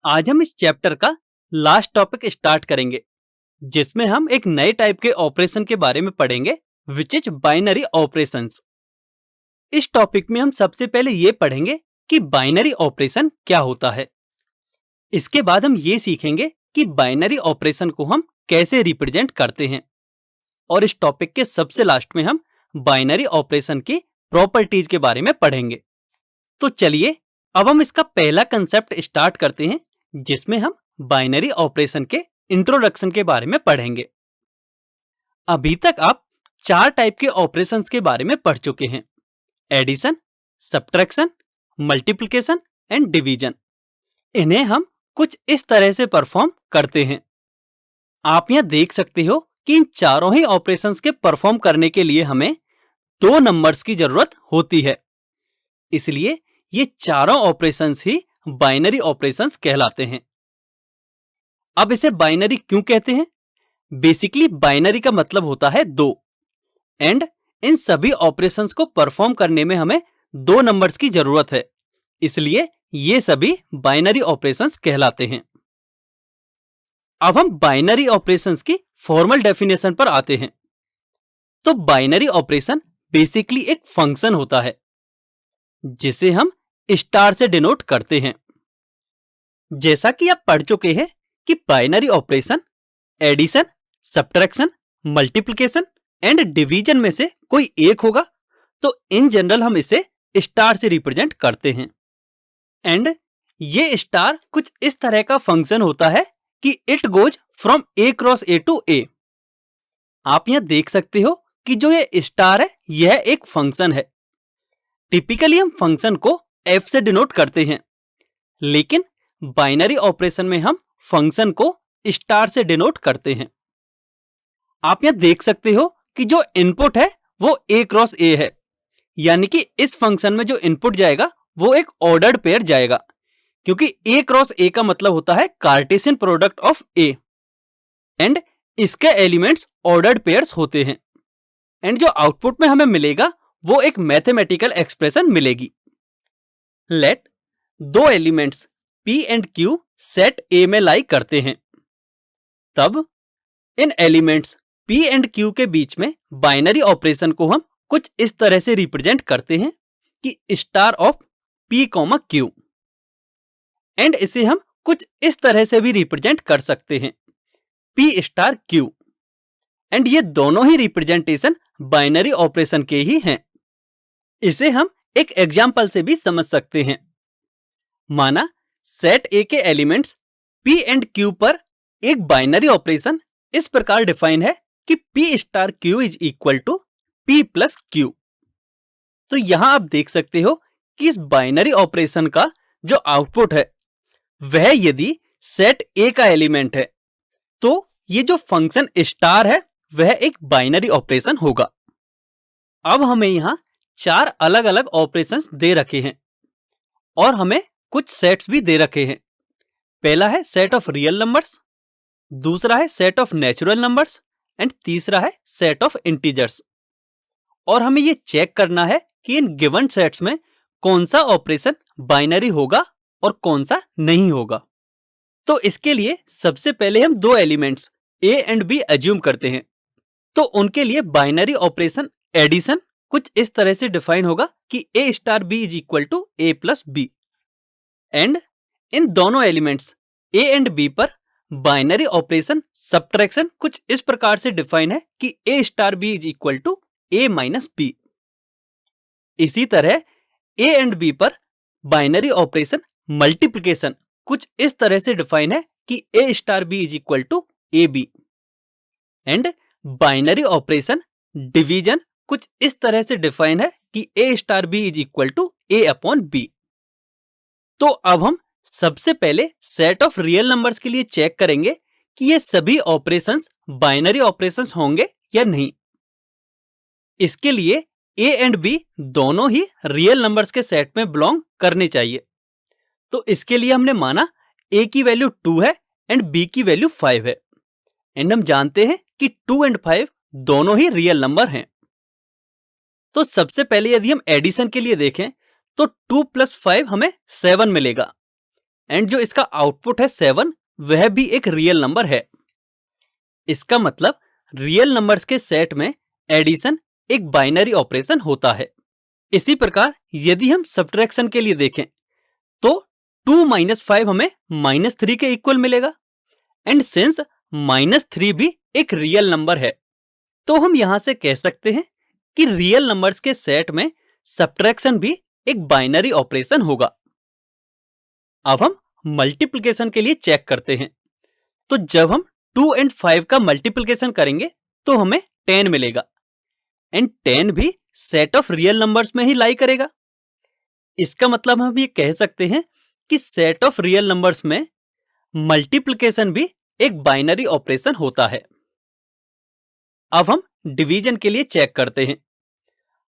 आज हम इस चैप्टर का लास्ट टॉपिक स्टार्ट करेंगे, जिसमें हम एक नए टाइप के ऑपरेशन के बारे में पढ़ेंगे, विच इज बाइनरी ऑपरेशंस। इस टॉपिक में हम सबसे पहले ये पढ़ेंगे कि बाइनरी ऑपरेशन क्या होता है। इसके बाद हम ये सीखेंगे कि बाइनरी ऑपरेशन को हम कैसे रिप्रेजेंट करते हैं, और इस टॉपिक के सबसे लास्ट में हम बाइनरी ऑपरेशन की प्रॉपर्टीज के बारे में पढ़ेंगे। तो चलिए अब हम इसका पहला कंसेप्ट स्टार्ट करते हैं, जिसमें हम बाइनरी ऑपरेशन के इंट्रोडक्शन के बारे में पढ़ेंगे। अभी तक आप 4 टाइप के ऑपरेशंस के बारे में पढ़ चुके हैं: addition, subtraction, multiplication and division. इन्हें हम कुछ इस तरह से परफॉर्म करते हैं। आप यहां देख सकते हो कि इन चारों ही ऑपरेशंस के परफॉर्म करने के लिए हमें 2 नंबर्स की जरूरत होती है। इसलिए ये चारों ऑपरेशंस ही बाइनरी ऑपरेशंस कहलाते हैं। अब इसे बाइनरी क्यों कहते हैं? बेसिकली बाइनरी का मतलब होता है 2, एंड इन सभी ऑपरेशंस को परफॉर्म करने में हमें 2 नंबर्स की जरूरत है, इसलिए ये सभी बाइनरी ऑपरेशंस कहलाते हैं। अब हम बाइनरी ऑपरेशंस की फॉर्मल डेफिनेशन पर आते हैं। तो बाइनरी ऑपरेशन बेसिकली एक फंक्शन होता है, जिसे हम स्टार से डिनोट करते हैं। जैसा कि आप पढ़ चुके हैं कि binary operation addition, subtraction, multiplication and division में से कोई एक होगा, तो इन जनरल हम इसे स्टार से रिप्रेजेंट करते हैं। एंड ये स्टार कुछ इस तरह का फंक्शन होता है कि it goes from A cross A to A. आप यहां देख सकते हो कि जो ये स्टार है, यह एक फंक्शन है। टिपिकली हम फंक्शन को f से डिनोट करते हैं, लेकिन बाइनरी ऑपरेशन में हम फंक्शन को स्टार से डिनोट करते हैं। आप यहां देख सकते हो कि जो इनपुट है वो a क्रॉस a है, यानी कि इस फंक्शन में जो इनपुट जाएगा वो एक ऑर्डर्ड पेयर जाएगा, क्योंकि a क्रॉस a का मतलब होता है Cartesian product of a, and इसके एलिमेंट्स ऑर्डर्ड पेयर्स होते हैं। एंड जो आउटपुट में हमें मिलेगा वो एक मैथमेटिकल एक्सप्रेशन मिलेगी। Let 2 elements p and q set A में लाई करते हैं, तब इन एलिमेंट्स p एंड q के बीच में बाइनरी ऑपरेशन को हम कुछ इस तरह से रिप्रेजेंट करते हैं कि star of p, q, and इसे हम कुछ इस तरह से भी रिप्रेजेंट कर सकते हैं p स्टार q। एंड ये दोनों ही रिप्रेजेंटेशन बाइनरी ऑपरेशन के ही हैं। इसे हम एक एग्जाम्पल से भी समझ सकते हैं। माना सेट A के एलिमेंट्स p एंड q पर एक बाइनरी ऑपरेशन इस प्रकार डिफाइन है कि p star q is equal to p plus q। तो यहां आप देख सकते हो कि इस बाइनरी ऑपरेशन का जो आउटपुट है वह यदि सेट A का एलिमेंट है, तो ये जो फंक्शन स्टार है वह एक बाइनरी ऑपरेशन होगा। अब हमें यहां 4 अलग अलग ऑपरेशंस दे रखे हैं, और हमें कुछ सेट्स भी दे रखे हैं। पहला है सेट ऑफ रियल नंबर्स, दूसरा है set of natural numbers, and तीसरा है सेट ऑफ इंटीजर्स। और हमें ये चेक करना है कि इन गिवन सेट्स में कौन सा ऑपरेशन बाइनरी होगा और कौन सा नहीं होगा। तो इसके लिए सबसे पहले हम 2 elements a and b assume करते हैं। तो उनके लिए बाइनरी ऑपरेशन एडिशन कुछ इस तरह से डिफाइन होगा कि a star b is equal to a plus b, and इन दोनों एलिमेंट्स a एंड b पर बाइनरी ऑपरेशन सब्ट्रैक्शन कुछ इस प्रकार से डिफाइन है कि a star b is equal to a minus b। इसी तरह a एंड b पर बाइनरी ऑपरेशन मल्टीप्लिकेशन कुछ इस तरह से डिफाइन है कि a star b is equal to ab, and binary operation division कुछ इस तरह से डिफाइन है कि a star b is equal to a upon b। तो अब हम सबसे पहले सेट ऑफ रियल नंबर्स के लिए चेक करेंगे कि ये सभी ऑपरेशंस बाइनरी ऑपरेशंस होंगे या नहीं। इसके लिए a एंड b दोनों ही रियल नंबर्स के सेट में बिलोंग करने चाहिए। तो इसके लिए हमने माना a की वैल्यू 2 है एंड b की वैल्यू 5 है, एंड हम जानते हैं कि 2 एंड 5 दोनों ही रियल नंबर हैं। तो सबसे पहले यदि हम एडिशन के लिए देखें तो 2 प्लस 5 हमें 7 मिलेगा, एंड जो इसका आउटपुट है 7 वह भी एक रियल नंबर है। इसका मतलब रियल नंबर्स के सेट में एडिशन एक बाइनरी ऑपरेशन होता है। इसी प्रकार यदि हम सब्ट्रैक्शन के लिए देखें तो 2 - 5 हमें -3 के इक्वल मिलेगा एंड सिंस -3 भी एक रियल नंबर है तो हम यहां से कह सकते हैं कि रियल नंबर्स के सेट में सब्ट्रैक्शन भी एक बाइनरी ऑपरेशन होगा। अब हम मल्टीप्लिकेशन के लिए चेक करते हैं। तो जब हम 2 एंड 5 का मल्टीप्लिकेशन करेंगे तो हमें 10 मिलेगा एंड 10 भी सेट ऑफ रियल नंबर्स में ही लाई करेगा। इसका मतलब हम ये कह सकते हैं कि सेट ऑफ रियल नंबर्स में मल्टीप्लिकेशन भी एक बाइनरी ऑपरेशन होता है। अब हम डिवीजन के लिए चेक करते हैं।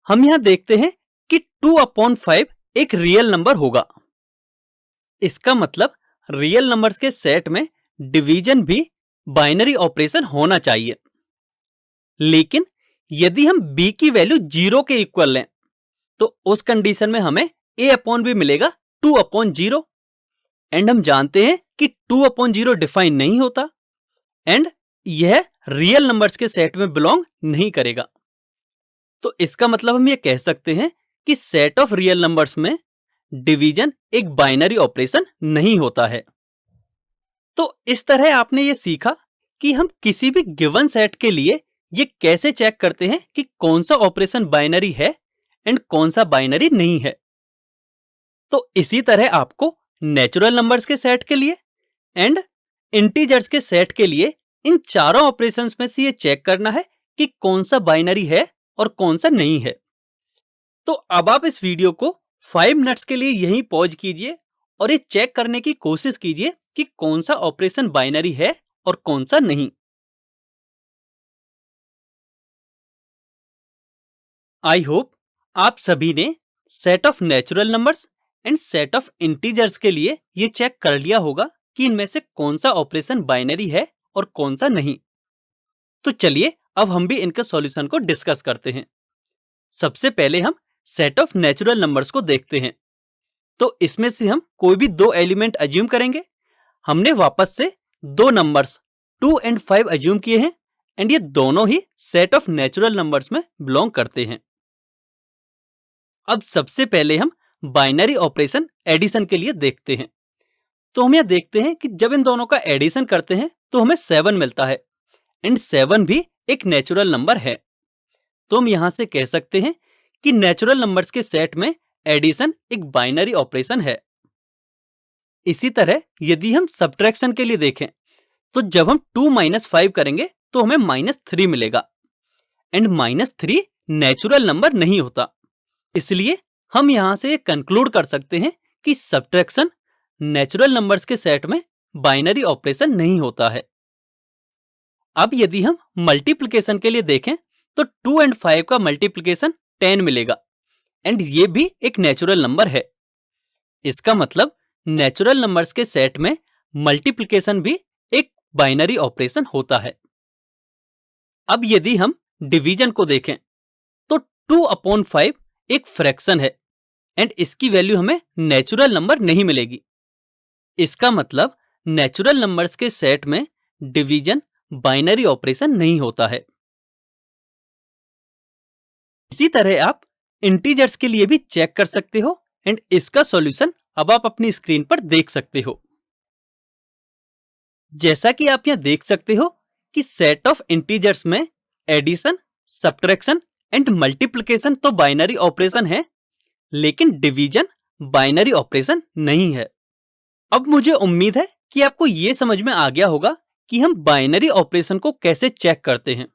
हम यहां देखते हैं कि 2/5 एक रियल नंबर होगा। इसका मतलब रियल नंबर्स के सेट में डिवीजन भी बाइनरी ऑपरेशन होना चाहिए। लेकिन यदि हम b की वैल्यू 0 के इक्वल लें तो उस कंडीशन में हमें a/b मिलेगा 2/0 एंड हम जानते हैं कि 2/0 डिफाइन नहीं होता एंड यह रियल नंबर्स के सेट में बिलोंग नहीं करेगा। तो इसका मतलब हम ये कह सकते हैं कि सेट ऑफ रियल नंबर्स में डिवीजन एक बाइनरी ऑपरेशन नहीं होता है। तो इस तरह आपने ये सीखा कि हम किसी भी गिवन सेट के लिए ये कैसे चेक करते हैं कि कौन सा ऑपरेशन बाइनरी है एंड कौन सा बाइनरी नहीं है। तो इसी तरह आपको नेचुरल नंबर्स के सेट के लिए एंड इंटीजर्स के सेट के लिए इन चारों ऑपरेशंस में से ये चेक करना है कि कौन सा बाइनरी है और कौन सा नहीं है। तो अब आप इस वीडियो को 5 मिनट्स के लिए यहीं पॉज कीजिए और ये चेक करने की कोशिश कीजिए कि कौन सा ऑपरेशन बाइनरी है और कौन सा नहीं। आई होप आप सभी ने set of natural numbers and set of integers के लिए ये चेक कर लिया होगा कि इनमें से कौन सा ऑपरेशन बाइनरी है और कौन सा नहीं। तो चलिए अब हम भी इनके सॉल्यूशन को डिस्कस करते हैं। सबसे पहले हम सेट ऑफ नेचुरल नंबर्स को देखते हैं। तो इसमें से हम कोई भी दो एलिमेंट अज्यूम करेंगे। हमने वापस से दो नंबर्स 2 एंड 5 अज्यूम किए हैं एंड ये दोनों ही सेट ऑफ नेचुरल नंबर्स में बिलोंग करते हैं। अब सबसे पहले हम बाइनरी ऑपरेशन एडिशन के लिए देखते हैं। तो हम यह देखते हैं कि जब इन दोनों का एडिशन करते हैं तो हमें 7 मिलता है एंड 7 भी एक नेचुरल नंबर है। तो हम यहां से कह सकते हैं कि नेचुरल नंबर्स के सेट में एडिशन एक बाइनरी ऑपरेशन है। इसी तरह यदि हम सब्ट्रैक्शन के लिए देखें तो जब हम 2 - 5 करेंगे तो हमें -3 मिलेगा एंड -3 नेचुरल नंबर नहीं होता। इसलिए हम यहां से कंक्लूड कर सकते हैं कि सब्ट्रैक्शन नेचुरल नंबर्स के सेट में बाइनरी ऑपरेशन नहीं होता है। अब यदि हम मल्टीप्लिकेशन के लिए देखें तो 2 एंड 5 का मल्टीप्लिकेशन 10 मिलेगा एंड ये भी एक नेचुरल नंबर है। इसका मतलब नेचुरल नंबर्स के सेट में मल्टीप्लिकेशन भी एक बाइनरी ऑपरेशन होता है। अब यदि हम डिवीजन को देखें तो 2/5 एक फ्रैक्शन है एंड इसकी वैल्यू हमें नेचुरल नंबर नहीं मिलेगी। इसका मतलब नेचुरल नंबर्स के सेट में डिवीजन बाइनरी ऑपरेशन नहीं होता है। इसी तरह आप इंटीजर्स के लिए भी चेक कर सकते हो एंड इसका सॉल्यूशन अब आप अपनी स्क्रीन पर देख सकते हो। जैसा कि आप यहां देख सकते हो कि सेट ऑफ इंटीजर्स में एडिशन, सब्ट्रैक्शन एंड मल्टीप्लिकेशन तो बाइनरी ऑपरेशन है लेकिन डिवीजन बाइनरी ऑपरेशन नहीं है। अब मुझे उम्मीद है कि आपको यह समझ में आ गया होगा कि हम बाइनरी ऑपरेशन को कैसे चेक करते हैं।